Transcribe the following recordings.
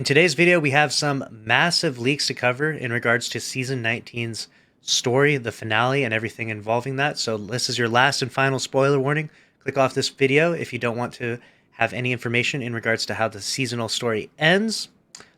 In today's video, we have some massive leaks to cover in regards to Season 19's story, the finale, and everything involving that. So this is your last and final spoiler warning. Click off this video if you don't want to have any information in regards to how the seasonal story ends.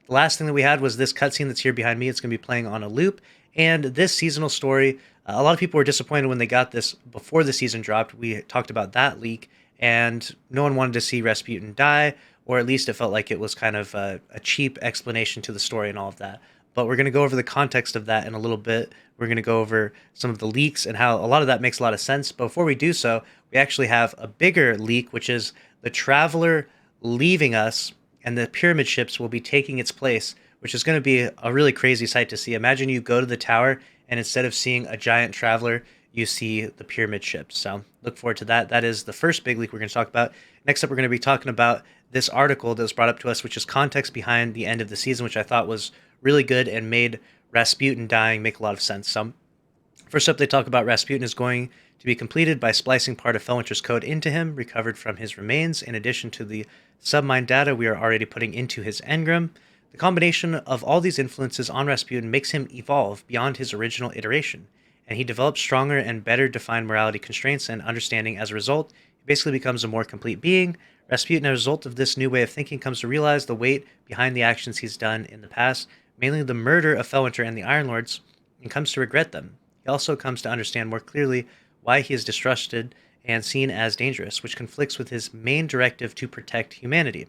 The last thing that we had was this cutscene that's here behind me. It's going to be playing on a loop. And this seasonal story, a lot of people were disappointed when they got this before the season dropped. We talked about that leak, and no one wanted to see Rasputin die, or at least it felt like it was kind of a cheap explanation to the story and all of that. But we're going to go over the context of that in a little bit. We're going to go over some of the leaks and how a lot of that makes a lot of sense. But before we do so, we actually have a bigger leak, which is the Traveler leaving us, and the pyramid ships will be taking its place, which is going to be a really crazy sight to see. Imagine you go to the tower, and instead of seeing a giant Traveler, you see the pyramid ships. So look forward to that. That is the first big leak we're going to talk about. Next up, we're going to be talking about this article that was brought up to us, which is context behind the end of the season, which I thought was really good and made Rasputin dying make a lot of sense. So first up, they talk about Rasputin is going to be completed by splicing part of Felwinter's code into him, recovered from his remains, in addition to the submine data we are already putting into his engram. The combination of all these influences on Rasputin makes him evolve beyond his original iteration, and he develops stronger and better defined morality constraints and understanding as a result. He basically becomes a more complete being. Rasputin, as a result of this new way of thinking, comes to realize the weight behind the actions he's done in the past, mainly the murder of Felwinter and the Iron Lords, and comes to regret them. He also comes to understand more clearly why he is distrusted and seen as dangerous, which conflicts with his main directive to protect humanity.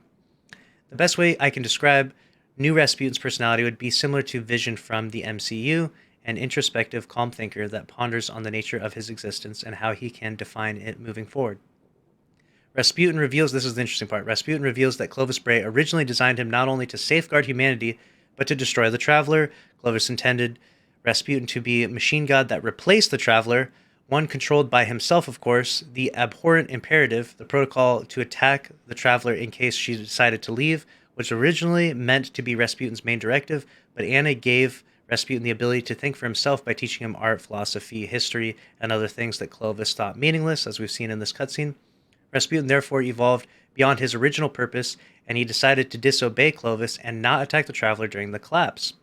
The best way I can describe new Rasputin's personality would be similar to Vision from the MCU, an introspective, calm thinker that ponders on the nature of his existence and how he can define it moving forward. Rasputin reveals, this is the interesting part, Rasputin reveals that Clovis Bray originally designed him not only to safeguard humanity, but to destroy the Traveler. Clovis intended Rasputin to be a machine god that replaced the Traveler, one controlled by himself, of course, the abhorrent imperative, the protocol to attack the Traveler in case she decided to leave, which originally meant to be Rasputin's main directive, but Anna gave Rasputin the ability to think for himself by teaching him art, philosophy, history, and other things that Clovis thought meaningless, as we've seen in this cutscene. Rasputin therefore evolved beyond his original purpose, and he decided to disobey Clovis and not attack the Traveler during the collapse.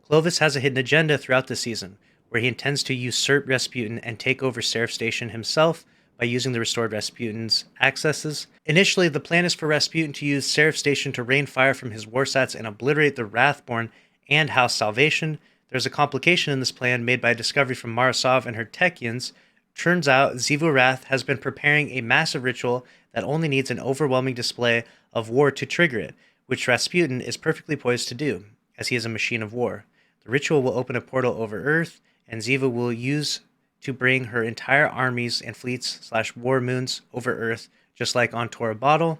Clovis has a hidden agenda throughout the season, where he intends to usurp Rasputin and take over Seraph Station himself by using the restored Rasputin's accesses. Initially, the plan is for Rasputin to use Seraph Station to rain fire from his warsats and obliterate the Wrathborn and House Salvation. There's a complication in this plan made by a discovery from Marasov and her Techians. Turns out Xivu Wrath has been preparing a massive ritual that only needs an overwhelming display of war to trigger it, which Rasputin is perfectly poised to do, as he is a machine of war. The ritual will open a portal over Earth, and Xivu will use to bring her entire armies and fleets/war moons over Earth, just like on Tora Bottle.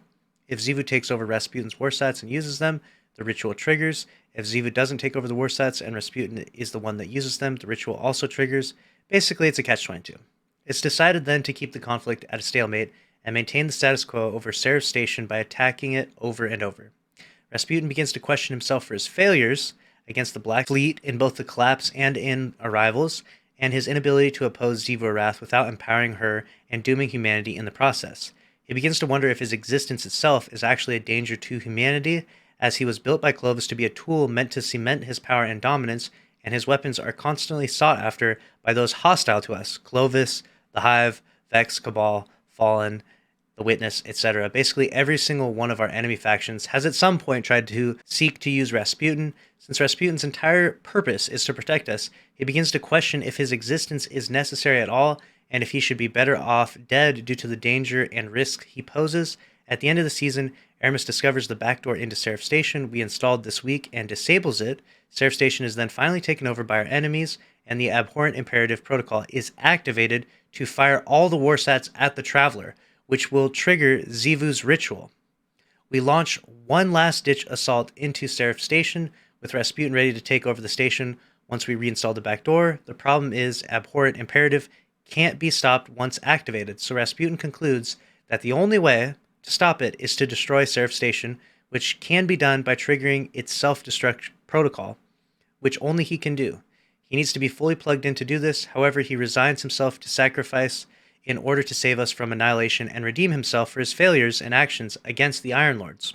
If Xivu takes over Rasputin's warsats and uses them, the ritual triggers. If Xivu doesn't take over the warsats and Rasputin is the one that uses them, the ritual also triggers. Basically, it's a catch-22. It's decided then to keep the conflict at a stalemate and maintain the status quo over Seraph Station by attacking it over and over. Rasputin begins to question himself for his failures against the Black Fleet in both the collapse and in arrivals, and his inability to oppose Xivu Wrath without empowering her and dooming humanity in the process. He begins to wonder if his existence itself is actually a danger to humanity, as he was built by Clovis to be a tool meant to cement his power and dominance, and his weapons are constantly sought after by those hostile to us: Clovis, the Hive, Vex, Cabal, Fallen, the Witness, etc. Basically, every single one of our enemy factions has at some point tried to seek to use Rasputin. Since Rasputin's entire purpose is to protect us, he begins to question if his existence is necessary at all, and if he should be better off dead due to the danger and risk he poses. At the end of the season, Aramis discovers the backdoor into Seraph Station we installed this week and disables it. Seraph Station is then finally taken over by our enemies, and the abhorrent imperative protocol is activated to fire all the warsats at the Traveler, which will trigger Xivu's ritual. We launch one last-ditch assault into Seraph Station, with Rasputin ready to take over the station once we reinstall the backdoor. The problem is abhorrent imperative can't be stopped once activated, so Rasputin concludes that the only way to stop it is to destroy Seraph Station, which can be done by triggering its self-destruct protocol, which only he can do. He needs to be fully plugged in to do this. However, he resigns himself to sacrifice in order to save us from annihilation and redeem himself for his failures and actions against the Iron Lords.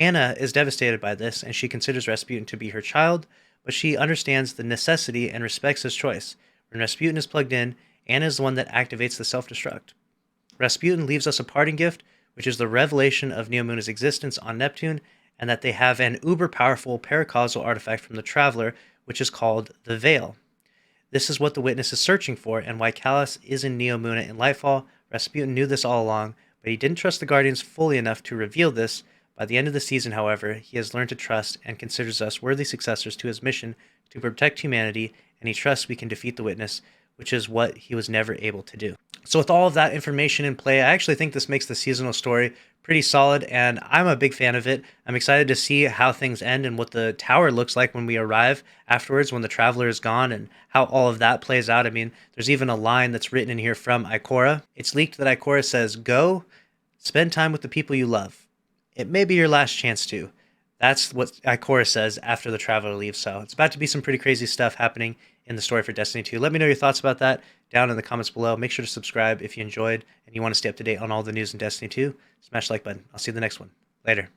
Anna is devastated by this, and she considers Rasputin to be her child, but she understands the necessity and respects his choice. When Rasputin is plugged in, Anna is the one that activates the self-destruct. Rasputin leaves us a parting gift, which is the revelation of Neomuna's existence on Neptune, and that they have an uber-powerful paracausal artifact from the Traveler, which is called the Veil. This is what the Witness is searching for, and why Callus is in Neomuna in Lightfall. Rasputin knew this all along, but he didn't trust the Guardians fully enough to reveal this. By the end of the season, however, he has learned to trust and considers us worthy successors to his mission to protect humanity, and he trusts we can defeat the Witness, which is what he was never able to do. So with all of that information in play, I actually think this makes the seasonal story pretty solid, and I'm a big fan of it. I'm excited to see how things end and what the tower looks like when we arrive afterwards, when the Traveler is gone, and how all of that plays out. I mean, there's even a line that's written in here from Ikora. It's leaked that Ikora says, "Go, spend time with the people you love. It may be your last chance to." That's what Ikora says after the Traveler leaves, so it's about to be some pretty crazy stuff happening in the story for Destiny 2. Let me know your thoughts about that down in the comments below. Make sure to subscribe if you enjoyed and you want to stay up to date on all the news in Destiny 2. Smash the like button. I'll see you in the next one. Later.